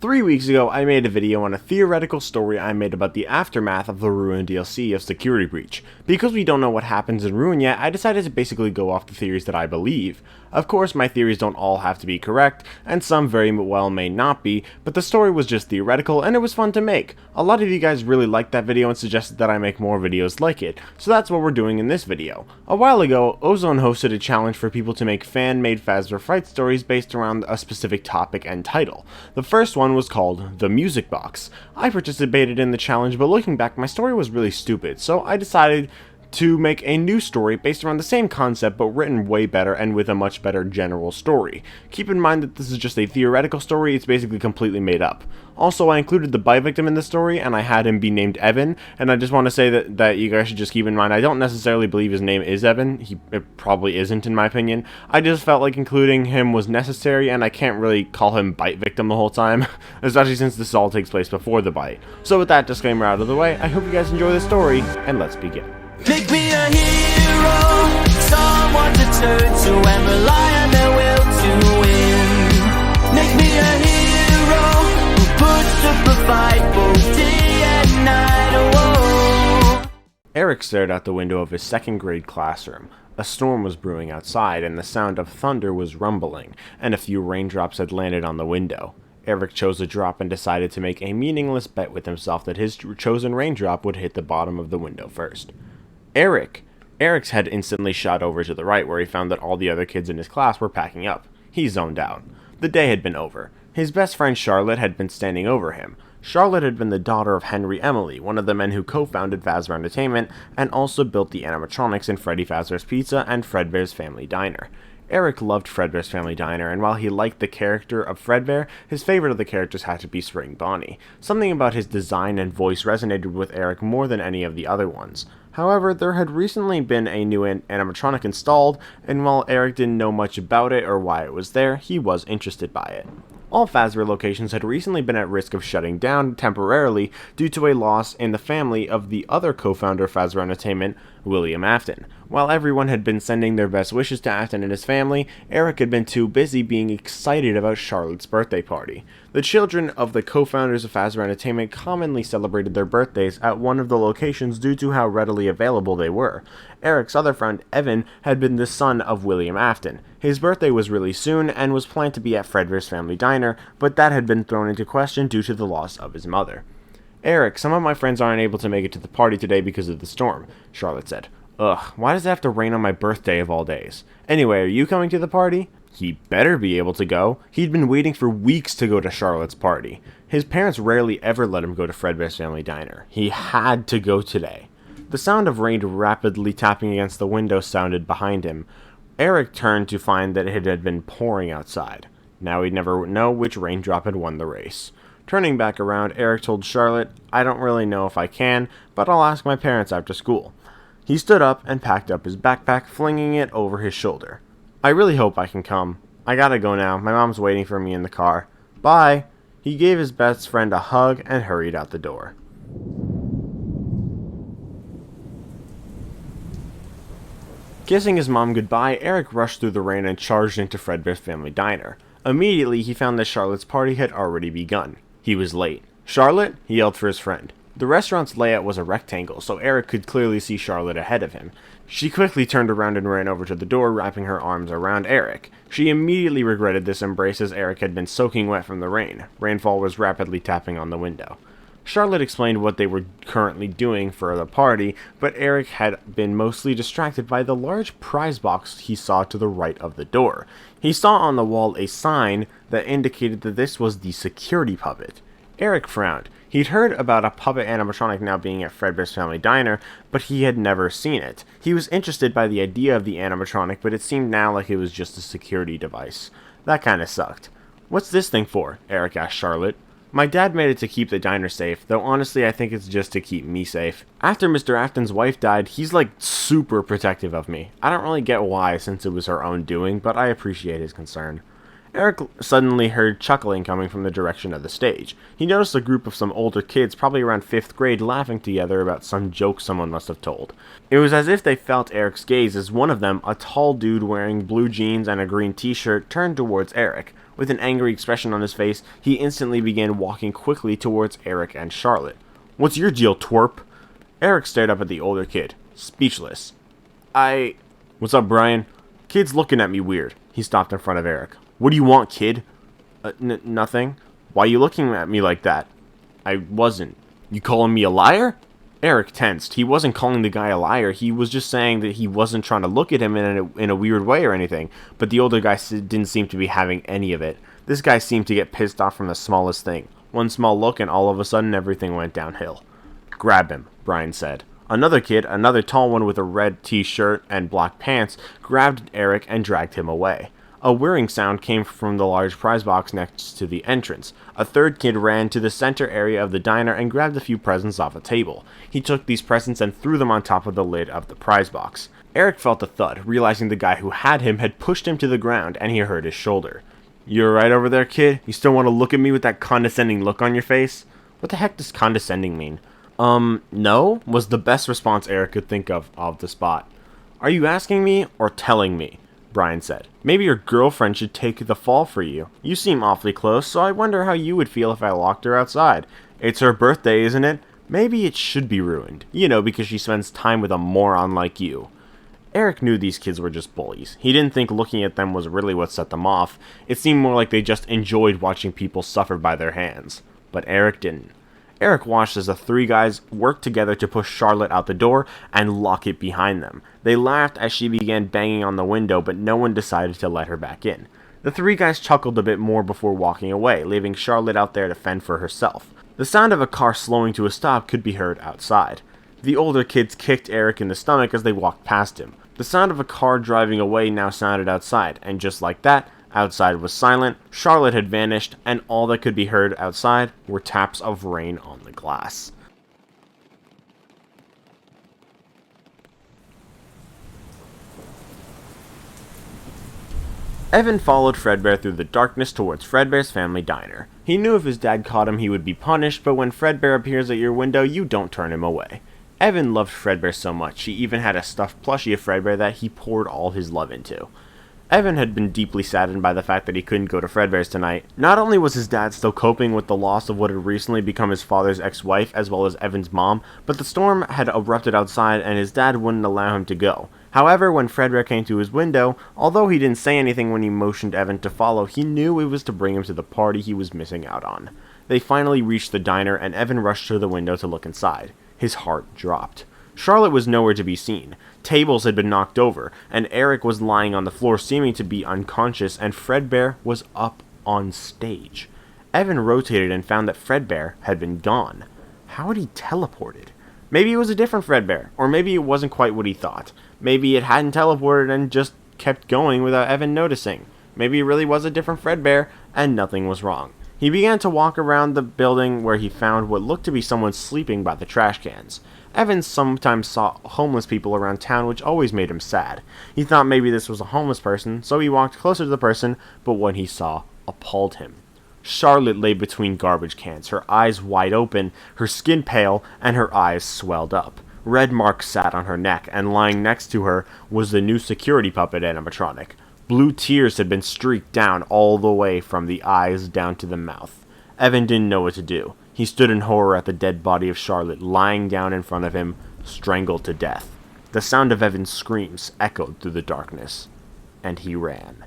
3 weeks ago, I made a video on a theoretical story I made about the aftermath of the Ruin DLC of Security Breach. Because we don't know what happens in Ruin yet, I decided to basically go off the theories that I believe. Of course, my theories don't all have to be correct, and some very well may not be, but the story was just theoretical and it was fun to make. A lot of you guys really liked that video and suggested that I make more videos like it, so that's what we're doing in this video. A while ago, Ozone hosted a challenge for people to make fan-made Phasma Fright stories based around a specific topic and title. The first one was called The Music Box. I participated in the challenge, but looking back, my story was really stupid, so I decided to make a new story based around the same concept but written way better and with a much better general story. Keep in mind that this is just a theoretical story, it's basically completely made up. Also, I included the bite victim in the story and I had him be named Evan, and I just want to say that you guys should just keep in mind I don't necessarily believe his name is Evan, it probably isn't in my opinion. I just felt like including him was necessary and I can't really call him bite victim the whole time, especially since this all takes place before the bite. So with that disclaimer out of the way, I hope you guys enjoy the story, and let's begin. Make me a hero, someone to turn to and rely on their will to win. Make me a hero who puts up a fight both day and night. Oh. Eric stared out the window of his second grade classroom. A storm was brewing outside and the sound of thunder was rumbling, and a few raindrops had landed on the window. Eric chose a drop and decided to make a meaningless bet with himself that his chosen raindrop would hit the bottom of the window first. Eric! Eric's head instantly shot over to the right where he found that all the other kids in his class were packing up. He zoned out. The day had been over. His best friend Charlotte had been standing over him. Charlotte had been the daughter of Henry Emily, one of the men who co-founded Phasma Entertainment and also built the animatronics in Freddy Fazbear's Pizza and Fredbear's Family Diner. Eric loved Fredbear's Family Diner, and while he liked the character of Fredbear, his favorite of the characters had to be Spring Bonnie. Something about his design and voice resonated with Eric more than any of the other ones. However, there had recently been a new animatronic installed, and while Eric didn't know much about it or why it was there, he was interested by it. All Fazbear locations had recently been at risk of shutting down temporarily due to a loss in the family of the other co-founder of Phasma Entertainment, William Afton. While everyone had been sending their best wishes to Afton and his family, Eric had been too busy being excited about Charlotte's birthday party. The children of the co-founders of Phasma Entertainment commonly celebrated their birthdays at one of the locations due to how readily available they were. Eric's other friend, Evan, had been the son of William Afton. His birthday was really soon and was planned to be at Fredbear's Family Diner, but that had been thrown into question due to the loss of his mother. Eric, some of my friends aren't able to make it to the party today because of the storm, Charlotte said. Ugh, why does it have to rain on my birthday of all days? Anyway, are you coming to the party? He better be able to go. He'd been waiting for weeks to go to Charlotte's party. His parents rarely ever let him go to Fredbear's Family Diner. He had to go today. The sound of rain rapidly tapping against the window sounded behind him. Eric turned to find that it had been pouring outside. Now he'd never know which raindrop had won the race. Turning back around, Eric told Charlotte, I don't really know if I can, but I'll ask my parents after school. He stood up and packed up his backpack, flinging it over his shoulder. I really hope I can come. I gotta go now. My mom's waiting for me in the car. Bye. He gave his best friend a hug and hurried out the door. Kissing his mom goodbye, Eric rushed through the rain and charged into Fredbear's Family Diner. Immediately, he found that Charlotte's party had already begun. He was late. Charlotte? He yelled for his friend. The restaurant's layout was a rectangle, so Eric could clearly see Charlotte ahead of him. She quickly turned around and ran over to the door, wrapping her arms around Eric. She immediately regretted this embrace as Eric had been soaking wet from the rain. Rainfall was rapidly tapping on the window. Charlotte explained what they were currently doing for the party, but Eric had been mostly distracted by the large prize box he saw to the right of the door. He saw on the wall a sign that indicated that this was the security puppet. Eric frowned. He'd heard about a puppet animatronic now being at Fredbear's Family Diner, but he had never seen it. He was interested by the idea of the animatronic, but it seemed now like it was just a security device. That kinda sucked. What's this thing for? Eric asked Charlotte. My dad made it to keep the diner safe, though honestly I think it's just to keep me safe. After Mr. Afton's wife died, he's like super protective of me. I don't really get why since it was her own doing, but I appreciate his concern. Eric suddenly heard chuckling coming from the direction of the stage. He noticed a group of some older kids, probably around 5th grade, laughing together about some joke someone must have told. It was as if they felt Eric's gaze as one of them, a tall dude wearing blue jeans and a green t-shirt, turned towards Eric. With an angry expression on his face, he instantly began walking quickly towards Eric and Charlotte. "What's your deal, twerp?" Eric stared up at the older kid, speechless. What's up, Brian?" "Kid's looking at me weird." He stopped in front of Eric. "What do you want, kid?" Nothing." "Why are you looking at me like that?" "I wasn't." "You calling me a liar?" Eric tensed. He wasn't calling the guy a liar. He was just saying that he wasn't trying to look at him in a weird way or anything. But the older guy didn't seem to be having any of it. This guy seemed to get pissed off from the smallest thing. One small look and all of a sudden everything went downhill. "Grab him," Brian said. Another kid, another tall one with a red t-shirt and black pants, grabbed Eric and dragged him away. A whirring sound came from the large prize box next to the entrance. A third kid ran to the center area of the diner and grabbed a few presents off a table. He took these presents and threw them on top of the lid of the prize box. Eric felt a thud, realizing the guy who had him had pushed him to the ground, and he hurt his shoulder. "You alright over there, kid? You still want to look at me with that condescending look on your face?" What the heck does condescending mean? No, was the best response Eric could think of the spot. "Are you asking me or telling me?" Brian said. "Maybe your girlfriend should take the fall for you. You seem awfully close, so I wonder how you would feel if I locked her outside. It's her birthday, isn't it? Maybe it should be ruined. You know, because she spends time with a moron like you." Eric knew these kids were just bullies. He didn't think looking at them was really what set them off. It seemed more like they just enjoyed watching people suffer by their hands. But Eric didn't. Eric watched as the three guys worked together to push Charlotte out the door and lock it behind them. They laughed as she began banging on the window, but no one decided to let her back in. The three guys chuckled a bit more before walking away, leaving Charlotte out there to fend for herself. The sound of a car slowing to a stop could be heard outside. The older kids kicked Eric in the stomach as they walked past him. The sound of a car driving away now sounded outside, and just like that, outside was silent, Charlotte had vanished, and all that could be heard outside were taps of rain on the glass. Evan followed Fredbear through the darkness towards Fredbear's family diner. He knew if his dad caught him he would be punished, but when Fredbear appears at your window, you don't turn him away. Evan loved Fredbear so much, he even had a stuffed plushie of Fredbear that he poured all his love into. Evan had been deeply saddened by the fact that he couldn't go to Fredbear's tonight. Not only was his dad still coping with the loss of what had recently become his father's ex-wife as well as Evan's mom, but the storm had erupted outside and his dad wouldn't allow him to go. However, when Fredbear came to his window, although he didn't say anything when he motioned Evan to follow, he knew it was to bring him to the party he was missing out on. They finally reached the diner and Evan rushed to the window to look inside. His heart dropped. Charlotte was nowhere to be seen. Tables had been knocked over, and Eric was lying on the floor seeming to be unconscious, and Fredbear was up on stage. Evan rotated and found that Fredbear had been gone. How had he teleported? Maybe it was a different Fredbear, or maybe it wasn't quite what he thought. Maybe it hadn't teleported and just kept going without Evan noticing. Maybe it really was a different Fredbear, and nothing was wrong. He began to walk around the building where he found what looked to be someone sleeping by the trash cans. Evan sometimes saw homeless people around town, which always made him sad. He thought maybe this was a homeless person, so he walked closer to the person, but what he saw appalled him. Charlotte lay between garbage cans, her eyes wide open, her skin pale, and her eyes swelled up. Red marks sat on her neck, and lying next to her was the new security puppet animatronic. Blue tears had been streaked down all the way from the eyes down to the mouth. Evan didn't know what to do. He stood in horror at the dead body of Charlotte lying down in front of him, strangled to death. The sound of Evan's screams echoed through the darkness, and he ran.